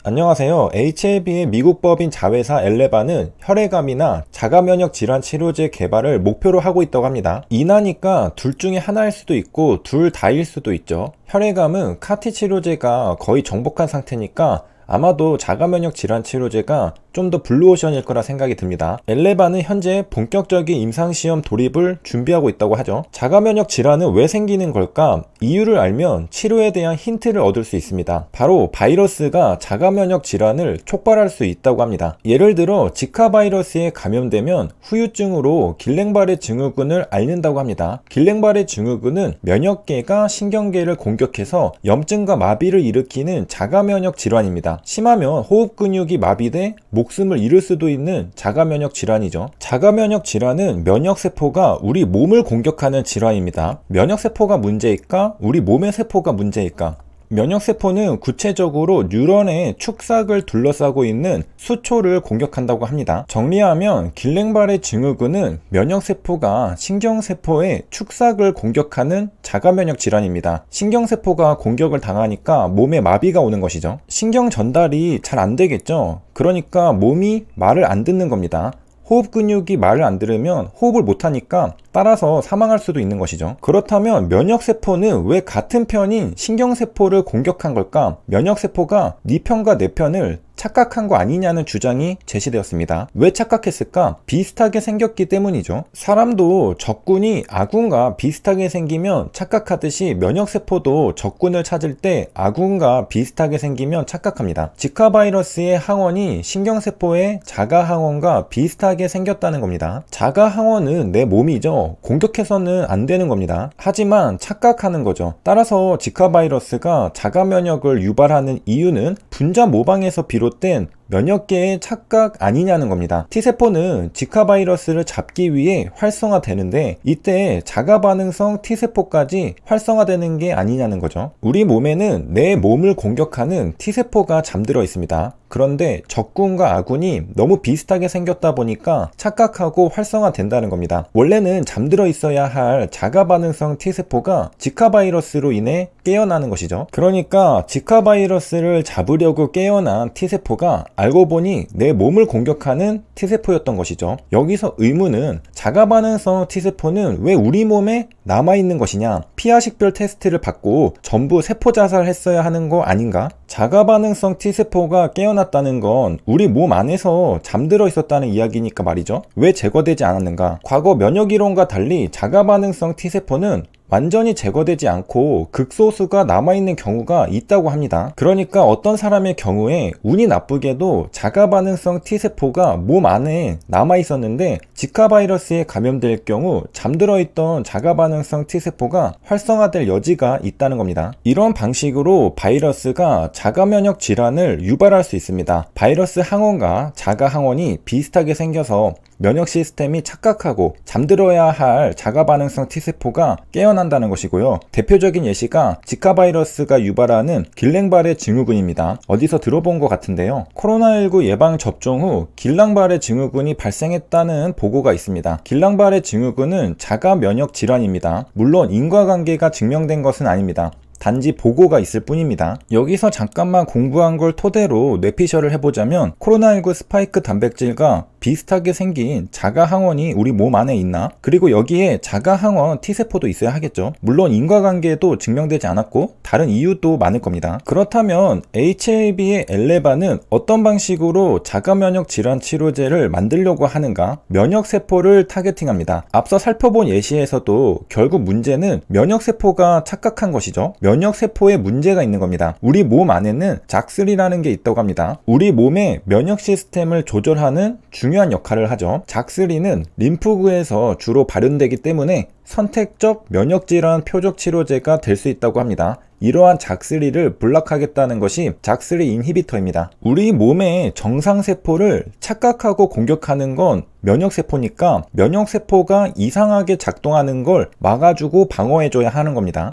안녕하세요. HLB의 미국 법인 자회사 엘레바는 혈액암이나 자가면역 질환 치료제 개발을 목표로 하고 있다고 합니다. 이나니까 둘 중에 하나일 수도 있고 둘 다일 수도 있죠. 혈액암은 카티 치료제가 거의 정복한 상태니까 아마도 자가면역 질환 치료제가 좀 더 블루오션일 거라 생각이 듭니다. 엘레바는 현재 본격적인 임상시험 돌입을 준비하고 있다고 하죠. 자가면역 질환은 왜 생기는 걸까? 이유를 알면 치료에 대한 힌트를 얻을 수 있습니다. 바로 바이러스가 자가면역 질환을 촉발할 수 있다고 합니다. 예를 들어 지카 바이러스에 감염되면 후유증으로 길랭바레 증후군을 앓는다고 합니다. 길랭바레 증후군은 면역계가 신경계를 공격해서 염증과 마비를 일으키는 자가면역 질환입니다. 심하면 호흡 근육이 마비돼 목숨을 잃을 수도 있는 자가면역 질환이죠. 자가면역 질환은 면역세포가 우리 몸을 공격하는 질환입니다. 면역세포가 문제일까? 우리 몸의 세포가 문제일까? 면역세포는 구체적으로 뉴런의 축삭을 둘러싸고 있는 수초를 공격한다고 합니다. 정리하면 길랭바레 증후군은 면역세포가 신경세포의 축삭을 공격하는 자가면역 질환입니다. 신경세포가 공격을 당하니까 몸에 마비가 오는 것이죠. 신경 전달이 잘 안 되겠죠. 그러니까 몸이 말을 안 듣는 겁니다. 호흡 근육이 말을 안 들으면 호흡을 못하니까 따라서 사망할 수도 있는 것이죠. 그렇다면 면역세포는 왜 같은 편인 신경세포를 공격한 걸까? 면역세포가 네 편과 내 편을 착각한 거 아니냐는 주장이 제시되었습니다. 왜 착각했을까? 비슷하게 생겼기 때문이죠. 사람도 적군이 아군과 비슷하게 생기면 착각하듯이 면역세포도 적군을 찾을 때 아군과 비슷하게 생기면 착각합니다. 지카 바이러스의 항원이 신경세포의 자가 항원과 비슷하게 생겼다는 겁니다. 자가 항원은 내 몸이죠. 공격해서는 안 되는 겁니다. 하지만 착각하는 거죠. 따라서 지카 바이러스가 자가 면역을 유발하는 이유는 분자 모방에서 비롯된 면역계의 착각 아니냐는 겁니다. T세포는 지카 바이러스를 잡기 위해 활성화되는데 이때 자가 반응성 T세포까지 활성화되는 게 아니냐는 거죠. 우리 몸에는 내 몸을 공격하는 T세포가 잠들어 있습니다. 그런데 적군과 아군이 너무 비슷하게 생겼다 보니까 착각하고 활성화된다는 겁니다. 원래는 잠들어 있어야 할 자가 반응성 T세포가 지카 바이러스로 인해 깨어나는 것이죠. 그러니까 지카 바이러스를 잡으려고 깨어난 T세포가 알고 보니 내 몸을 공격하는 T세포였던 것이죠. 여기서 의문은 자가 반응성 T세포는 왜 우리 몸에 남아있는 것이냐? 피하식별 테스트를 받고 전부 세포 자살했어야 하는 거 아닌가? 자가 반응성 T세포가 깨어났다는 건 우리 몸 안에서 잠들어 있었다는 이야기니까 말이죠. 왜 제거되지 않았는가? 과거 면역이론과 달리 자가 반응성 T세포는 완전히 제거되지 않고 극소수가 남아있는 경우가 있다고 합니다. 그러니까 어떤 사람의 경우에 운이 나쁘게도 자가 반응성 T세포가 몸 안에 남아있었는데 지카 바이러스에 감염될 경우 잠들어 있던 자가 반응성 T세포가 활성화될 여지가 있다는 겁니다. 이런 방식으로 바이러스가 자가 면역 질환을 유발할 수 있습니다. 바이러스 항원과 자가 항원이 비슷하게 생겨서 면역 시스템이 착각하고 잠들어야 할 자가 반응성 T세포가 깨어난다는 것이고요. 대표적인 예시가 지카 바이러스가 유발하는 길랭바레 증후군입니다. 어디서 들어본 것 같은데요. 코로나19 예방 접종 후 길랑바레 증후군이 발생했다는 보고가 있습니다. 길랑바레 증후군은 자가 면역 질환입니다. 물론 인과관계가 증명된 것은 아닙니다. 단지 보고가 있을 뿐입니다. 여기서 잠깐만 공부한 걸 토대로 뇌피셜을 해보자면 코로나19 스파이크 단백질과 비슷하게 생긴 자가 항원이 우리 몸 안에 있나? 그리고 여기에 자가 항원 T세포도 있어야 하겠죠. 물론 인과관계도 증명되지 않았고 다른 이유도 많을 겁니다. 그렇다면 HLB의 엘레바는 어떤 방식으로 자가 면역 질환 치료제를 만들려고 하는가? 면역세포를 타겟팅합니다. 앞서 살펴본 예시에서도 결국 문제는 면역세포가 착각한 것이죠. 면역세포에 문제가 있는 겁니다. 우리 몸 안에는 작3라는 게 있다고 합니다. 우리 몸의 면역 시스템을 조절하는 중요한 역할을 하죠. 작3는 림프구에서 주로 발현되기 때문에 선택적 면역질환 표적 치료제가 될 수 있다고 합니다. 이러한 작3를 블락하겠다는 것이 작3 인히비터입니다. 우리 몸의 정상세포를 착각하고 공격하는 건 면역세포니까 면역세포가 이상하게 작동하는 걸 막아주고 방어해줘야 하는 겁니다.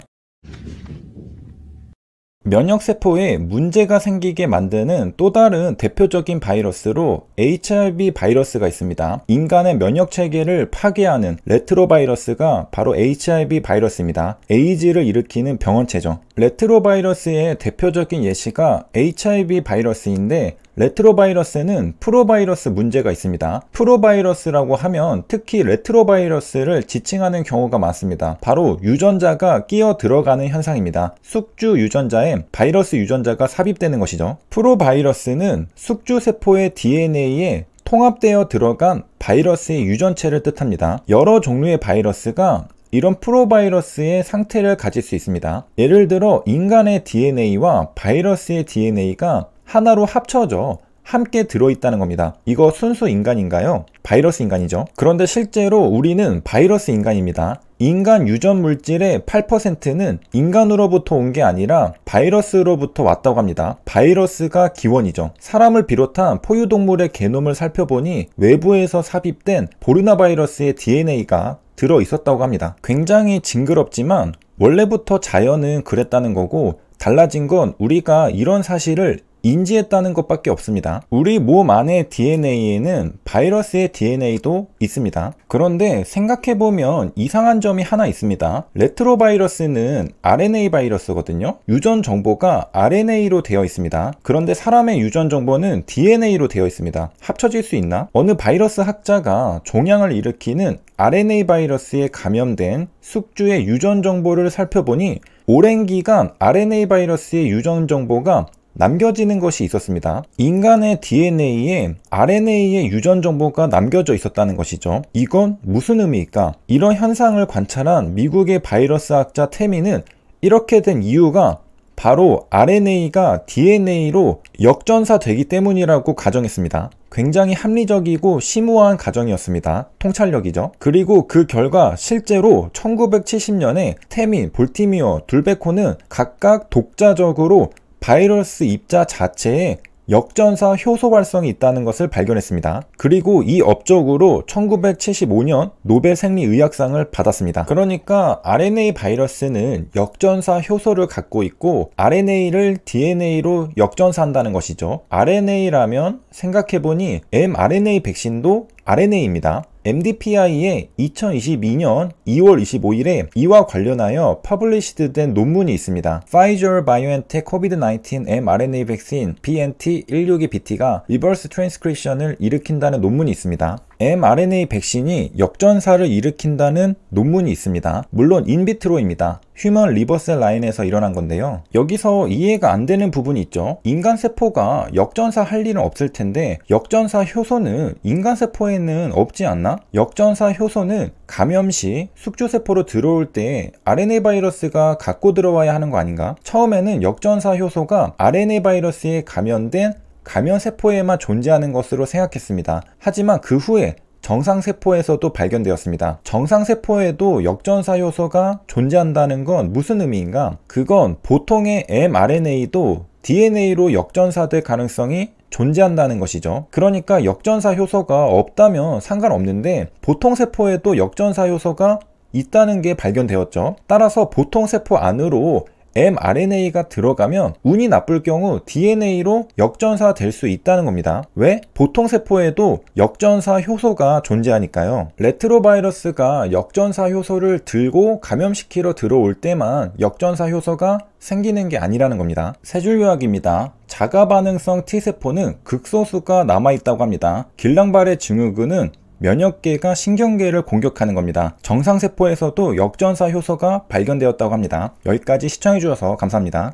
면역세포에 문제가 생기게 만드는 또 다른 대표적인 바이러스로 HIV 바이러스가 있습니다. 인간의 면역체계를 파괴하는 레트로바이러스가 바로 HIV 바이러스입니다. 에이즈를 일으키는 병원체죠. 레트로바이러스의 대표적인 예시가 HIV 바이러스인데, 레트로바이러스는 프로바이러스 문제가 있습니다. 프로바이러스라고 하면 특히 레트로바이러스를 지칭하는 경우가 많습니다. 바로 유전자가 끼어 들어가는 현상입니다. 숙주 유전자에 바이러스 유전자가 삽입되는 것이죠. 프로바이러스는 숙주세포의 DNA에 통합되어 들어간 바이러스의 유전체를 뜻합니다. 여러 종류의 바이러스가 이런 프로바이러스의 상태를 가질 수 있습니다. 예를 들어 인간의 DNA와 바이러스의 DNA가 하나로 합쳐져 함께 들어있다는 겁니다. 이거 순수 인간인가요? 바이러스 인간이죠. 그런데 실제로 우리는 바이러스 인간입니다. 인간 유전 물질의 8%는 인간으로부터 온 게 아니라 바이러스로부터 왔다고 합니다. 바이러스가 기원이죠. 사람을 비롯한 포유동물의 게놈을 살펴보니 외부에서 삽입된 보르나 바이러스의 DNA가 들어 있었다고 합니다. 굉장히 징그럽지만 원래부터 자연은 그랬다는 거고, 달라진 건 우리가 이런 사실을 인지했다는 것밖에 없습니다. 우리 몸 안의 DNA에는 바이러스의 DNA도 있습니다. 그런데 생각해보면 이상한 점이 하나 있습니다. 레트로바이러스는 RNA 바이러스거든요. 유전 정보가 RNA로 되어 있습니다. 그런데 사람의 유전 정보는 DNA로 되어 있습니다. 합쳐질 수 있나? 어느 바이러스 학자가 종양을 일으키는 RNA 바이러스에 감염된 숙주의 유전 정보를 살펴보니 오랜 기간 RNA 바이러스의 유전 정보가 남겨지는 것이 있었습니다. 인간의 DNA에 RNA의 유전 정보가 남겨져 있었다는 것이죠. 이건 무슨 의미일까? 이런 현상을 관찰한 미국의 바이러스 학자 태미는 이렇게 된 이유가 바로 RNA가 DNA로 역전사되기 때문이라고 가정했습니다. 굉장히 합리적이고 심오한 가정이었습니다. 통찰력이죠. 그리고 그 결과 실제로 1970년에 태민, 볼티미어, 둘베코는 각각 독자적으로 바이러스 입자 자체에 역전사 효소 활성이 있다는 것을 발견했습니다. 그리고 이 업적으로 1975년 노벨 생리의학상을 받았습니다. 그러니까 RNA 바이러스는 역전사 효소를 갖고 있고 RNA를 DNA로 역전사한다는 것이죠. RNA라면 생각해보니 mRNA 백신도 RNA입니다. MDPI에 2022년 2월 25일에 이와 관련하여 퍼블리시드된 논문이 있습니다. Pfizer BioNTech COVID-19 mRNA 백신 BNT162BT가 리버스 트랜스크립션을 일으킨다는 논문이 있습니다. mRNA 백신이 역전사를 일으킨다는 논문이 있습니다. 물론 인비트로입니다. 휴먼 리버셀 라인에서 일어난 건데요. 여기서 이해가 안 되는 부분이 있죠. 인간 세포가 역전사 할 일은 없을 텐데 역전사 효소는 인간 세포에는 없지 않나? 역전사 효소는 감염 시 숙주세포로 들어올 때 RNA 바이러스가 갖고 들어와야 하는 거 아닌가? 처음에는 역전사 효소가 RNA 바이러스에 감염된 감염세포에만 존재하는 것으로 생각했습니다. 하지만 그 후에 정상세포에서도 발견되었습니다. 정상세포에도 역전사 효소가 존재한다는 건 무슨 의미인가? 그건 보통의 mRNA도 DNA로 역전사될 가능성이 존재한다는 것이죠. 그러니까 역전사 효소가 없다면 상관없는데 보통 세포에도 역전사 효소가 있다는 게 발견되었죠. 따라서 보통 세포 안으로 mRNA가 들어가면 운이 나쁠 경우 DNA로 역전사 될 수 있다는 겁니다. 왜? 보통 세포에도 역전사 효소가 존재하니까요. 레트로바이러스가 역전사 효소를 들고 감염시키러 들어올 때만 역전사 효소가 생기는 게 아니라는 겁니다. 세 줄 요약입니다. 자가반응성 T세포는 극소수가 남아있다고 합니다. 길랑발의 증후군은 면역계가 신경계를 공격하는 겁니다. 정상세포에서도 역전사 효소가 발견되었다고 합니다. 여기까지 시청해주셔서 감사합니다.